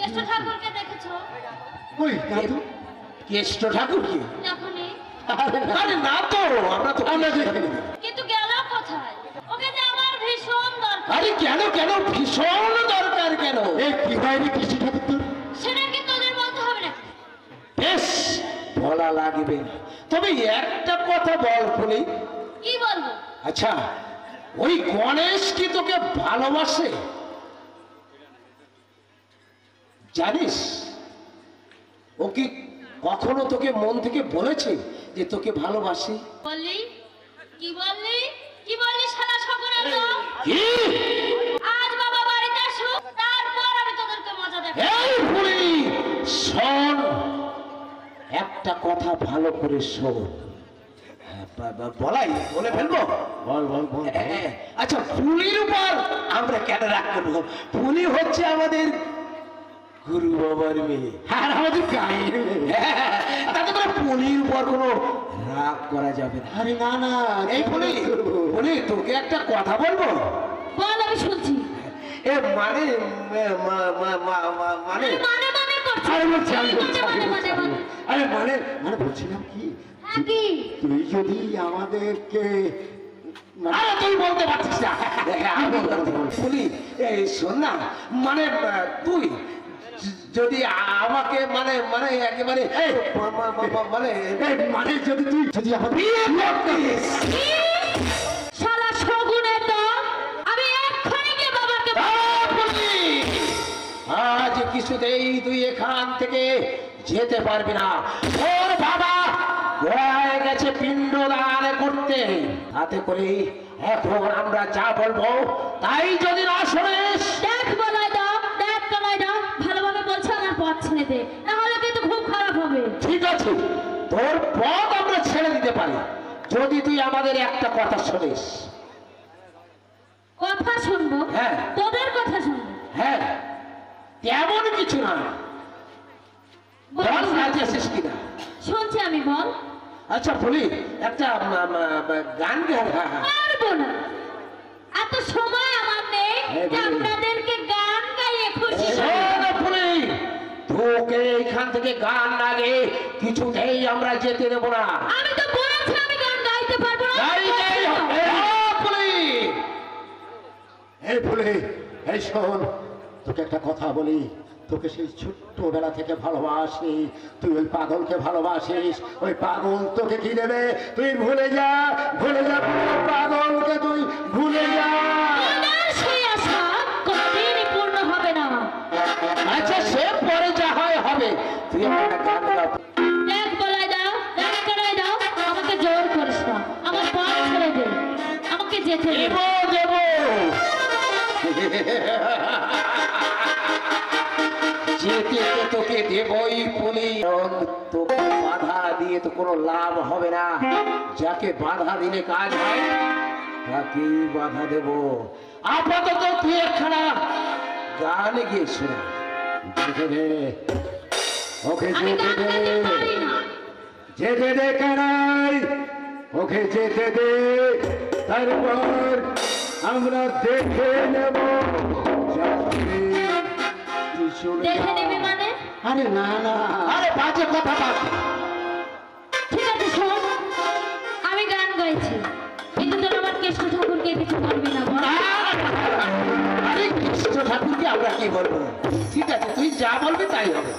কেষ্ট ঠাকুরকে দেখেছো? কই দাদু কেষ্ট ঠাকুর কি? দেখনি? আরে না তো, আমরা তো আমরা দেখিনি। কিন্তু গেল কোথায়? ওকে যে আমার ভীষণ দরকার। আরে কেন কেন ভীষণ দরকার কেন? এই কি হয়নি কৃষ্ণ ঠাকুর তোর? সেটা কি তোদের বলতে হবে না? বেশ বলা লাগবে না, তবে একটা কথা বল ফুলি। কি বলবো? আচ্ছা, ওই গণেশ কি তোকে ভালোবাসে জানিস? ও কি কখনো তোকে মন থেকে বলেছে যে তোকে ভালোবাসে? বললি? কি বললি? কি বললি শালা শকুনের দল? কি? আজ বাবা বাড়িতে আসুক, তারপর আমি তোদেরকে মজা দেখাবো। এই ফুলি শোন, একটা কথা ভালো করে শোন। বলাই বলে ফেলবো? বল বল বল হ্যাঁ, আচ্ছা ফুলির উপর আমরা কেন রাগ করবো? ফুলি হচ্ছে আমাদের গুরু বাবার মেয়ে, আর আমাদের গায়ের তাতে করে ফুলির উপর কোনো রাগ করা যাবে না। আরে না না এই ফুলি, ফুলি তোকে একটা কথা বলবো। বল, আমি শুনছি। এ মানে মানে মানে মানে করছিস? আরে বলছি আমি বলছি, আমি মানে বলছি, মানে আমি মানে। বলছি। আরে মানে মানে বলছিলাম কি হ্যাঁ কি? তুই যদি আমাদেরকে মানে আরে তুই বলতে পারছিস না, আমি বলতে পারছি। ফুলি এই শোন না, মানে তুই যদি আমাকে মানে মানে একেবারে মানে এই মানে যদি তুই যদি আমাদের বিয়ে করতিস, কি? শালা শকুনের দল, আমি এক্ষুনি গিয়ে বাবাকে ফুলি, আজ কিছুতেই তুই এখান থেকে যেতে পারবি না। ওর বাবা ঘোড়ায় গেছে পিণ্ডদান করতে, তাতে করে এখন আমরা যা বলবো তাই যদি না শুনিস। দেখ বলাই দাও, দেখ বলাই দাও, ভালোভাবে বলছো আমার পথ ছেড়ে দে, নাহলে কিন্তু খুব খারাপ হবে। ঠিক আছে, তোর পথ আমরা ছেড়ে দিতে পারি যদি তুই আমাদের একটা কথা শুনিস। কথা শুনবো? হ্যাঁ। তোদের কথা শুনবো? হ্যাঁ, তেমন কিছু না, বল। বল রাজি আছিস কিনা? শুনছি আমি, বল। আচ্ছা বলি, একটা গান গান। পারবো না, এত সময় আমার নেই হ্যাঁ, যে বলি। আপনাদেরকে গান গাইয়ে খুশি ফুলি, তোকে এখান থেকে গান না গে কিছুতেই আমরা যেতে দেবো না। আমি তো বলেছি আমি গান গাইতে পারবো না। গাইতেই হবে। ফুলি, এই ভুলে এই শোন, তোকে একটা কথা বলি, তোকে সেই ছোট্টবেলা থেকে ভালোবাসি, তুই ওই পাগলকে ভালোবাসিস, ওই পাগল তোকে কি দেবে তুই ভুলে যা, ভুলে যা, পাগলকে তুই ভুলে যা। আমার সেই আশা কোনদিনই পূর্ণ হবে না। আচ্ছা সে পরে যা হয় হবে, তুই একটা গান গা। দেখ বলাই দাও, দেখ করাই দাও, আমাকে জোর করিস না, আমার পথ ছেড়ে দে, আমাকে যেতে দে। দেব দেব, যেতে তো তোকে দেবই ফুলি, তোকে বাধা দিয়ে তো কোনো লাভ হবে না। যাকে বাধা দিলে কাজ হয় তাকেই বাধা দেব। আপাতত তুই একখানা গান গিয়ে শোনা। যেতে দে ওকে, আমি যেতে গান দে, গাইতে পারি না। যেতে দে কানাই, ওকে যেতে দে, তারপর আমরা দেখে নেব। যাতে তুই শুনে দেখে যা। নিবি মানে? আরে না না, আরে বাজে কথা বাদ। ঠিক আছে শোন, আমি গান গাইছি, কিন্তু তোর আমার কৃষ্ণ ঠাকুরকে কিছু বলবি না, বল। আরে কৃষ্ণ ঠাকুরকে আমরা কি বলবো? ঠিক আছে, তুই যা বলবি তাই হবে।